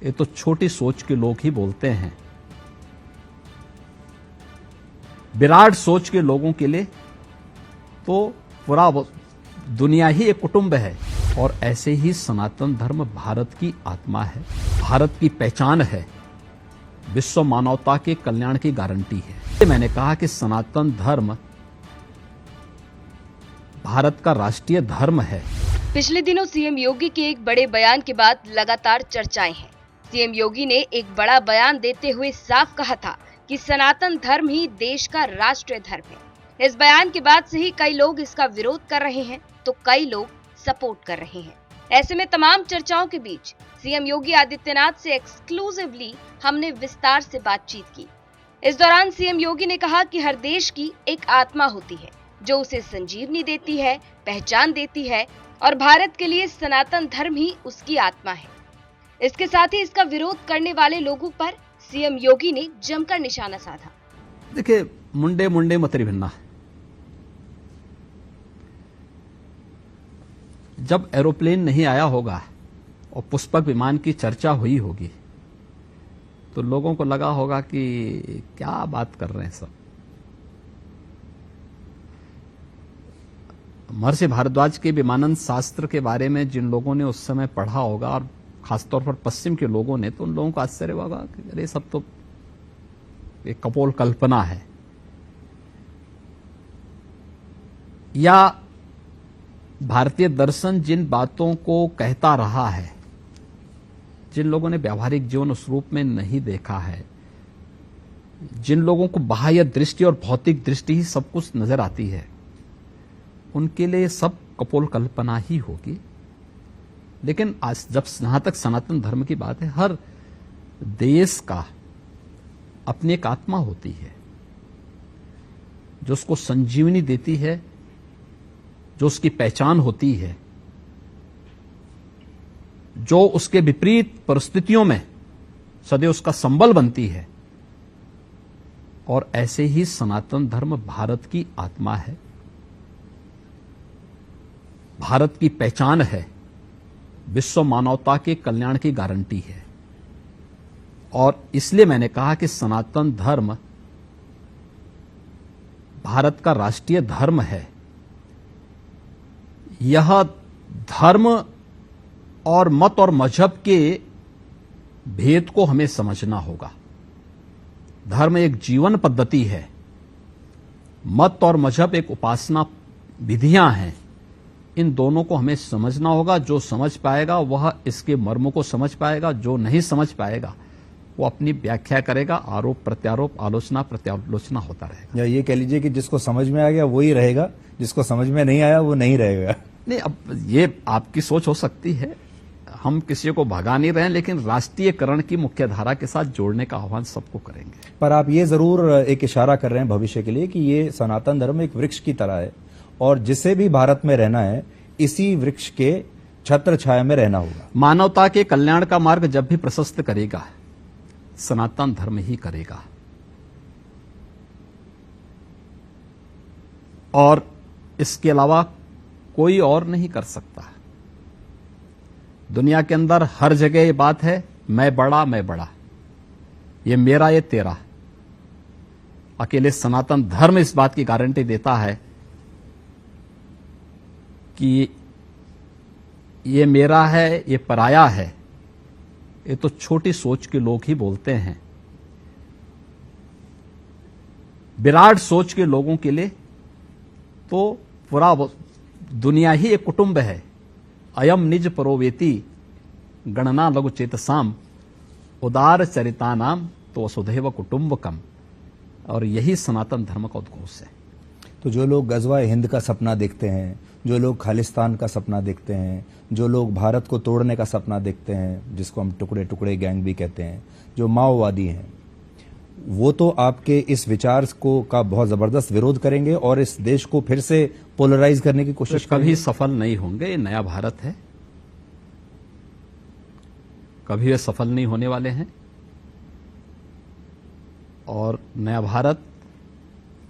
ये तो छोटी सोच के लोग ही बोलते हैं। विराट सोच के लोगों के लिए तो पूरा दुनिया ही एक कुटुंब है। और ऐसे ही सनातन धर्म भारत की आत्मा है, भारत की पहचान है, विश्व मानवता के कल्याण की गारंटी है। मैंने कहा कि सनातन धर्म भारत का राष्ट्रीय धर्म है। पिछले दिनों सीएम योगी के एक बड़े बयान के बाद लगातार चर्चाएं हैं। सीएम योगी ने एक बड़ा बयान देते हुए साफ कहा था कि सनातन धर्म ही देश का राष्ट्रीय धर्म है। इस बयान के बाद से ही कई लोग इसका विरोध कर रहे हैं तो कई लोग सपोर्ट कर रहे हैं। ऐसे में तमाम चर्चाओं के बीच सीएम योगी आदित्यनाथ से एक्सक्लूसिवली हमने विस्तार से बातचीत की। इस दौरान सीएम योगी ने कहा कि हर देश की एक आत्मा होती है जो उसे संजीवनी देती है, पहचान देती है, और भारत के लिए सनातन धर्म ही उसकी आत्मा है। इसके साथ ही इसका विरोध करने वाले लोगों पर सीएम योगी ने जमकर निशाना साधा। देखिए, मुंडे मुंडे मतरी भिन्ना। जब एरोप्लेन नहीं आया होगा और पुष्पक विमान की चर्चा हुई होगी तो लोगों को लगा होगा कि क्या बात कर रहे हैं सब। महर्षि भारद्वाज के विमानन शास्त्र के बारे में जिन लोगों ने उस समय पढ़ा होगा, और खासतौर पर पश्चिम के लोगों ने, तो उन लोगों को आश्चर्य होगा कि अरे सब तो एक कपोल कल्पना है। या भारतीय दर्शन जिन बातों को कहता रहा है, जिन लोगों ने व्यावहारिक जीवन उस रूप में नहीं देखा है, जिन लोगों को बाह्य दृष्टि और भौतिक दृष्टि ही सब कुछ नजर आती है, उनके लिए सब कपोल कल्पना ही होगी। लेकिन आज जब जहां तक सनातन धर्म की बात है, हर देश का अपनी एक आत्मा होती है जो उसको संजीवनी देती है, जो उसकी पहचान होती है, जो उसके विपरीत परिस्थितियों में सदैव उसका संबल बनती है। और ऐसे ही सनातन धर्म भारत की आत्मा है, भारत की पहचान है, विश्व मानवता के कल्याण की गारंटी है। और इसलिए मैंने कहा कि सनातन धर्म भारत का राष्ट्रीय धर्म है। यह धर्म और मत और मजहब के भेद को हमें समझना होगा। धर्म एक जीवन पद्धति है, मत और मजहब एक उपासना विधियां हैं। इन दोनों को हमें समझना होगा। जो समझ पाएगा वह इसके मर्म को समझ पाएगा, जो नहीं समझ पाएगा वो अपनी व्याख्या करेगा, आरोप प्रत्यारोप, आलोचना प्रत्यालोचना होता रहेगा। या ये कह लीजिए कि जिसको समझ में आ गया वही रहेगा, जिसको समझ में नहीं आया वो नहीं रहेगा। नहीं, अब ये आपकी सोच हो सकती है, हम किसी को भगा नहीं रहे हैं, लेकिन राष्ट्रीयकरण की मुख्य धारा के साथ जोड़ने का आह्वान सबको करेंगे। पर आप ये जरूर एक इशारा कर रहे हैं भविष्य के लिए कि ये सनातन धर्म एक वृक्ष की तरह है और जिसे भी भारत में रहना है इसी वृक्ष के छत्र छाया में रहना होगा। मानवता के कल्याण का मार्ग जब भी प्रशस्त करेगा, सनातन धर्म ही करेगा। और इसके अलावा कोई और नहीं कर सकता। दुनिया के अंदर हर जगह ये बात है, मैं बड़ा, ये मेरा, ये तेरा। अकेले सनातन धर्म इस बात की गारंटी देता है कि ये मेरा है, ये पराया है। ये तो छोटी सोच के लोग ही बोलते हैं। विराट सोच के लोगों के लिए तो पूरा दुनिया ही एक कुटुंब है। अयम निज परोवेति गणना लघु चेतसाम उदार चरितानाम तो वसुधैव कुटुंबकम। और यही सनातन धर्म का उद्घोष है। तो जो लोग गजवा हिंद का सपना देखते हैं, जो लोग खालिस्तान का सपना देखते हैं, जो लोग भारत को तोड़ने का सपना देखते हैं, जिसको हम टुकड़े टुकड़े गैंग भी कहते हैं, जो माओवादी हैं, वो तो आपके इस विचार को का बहुत जबरदस्त विरोध करेंगे और इस देश को फिर से पोलराइज करने की कोशिश करेंगे। कभी सफल नहीं होंगे। ये नया भारत है, कभी वे सफल नहीं होने वाले हैं। और नया भारत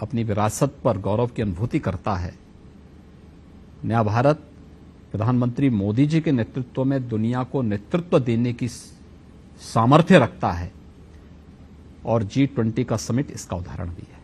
अपनी विरासत पर गौरव की अनुभूति करता है। नया भारत प्रधानमंत्री मोदी जी के नेतृत्व में दुनिया को नेतृत्व देने की सामर्थ्य रखता है और G20 का समिट इसका उदाहरण भी है।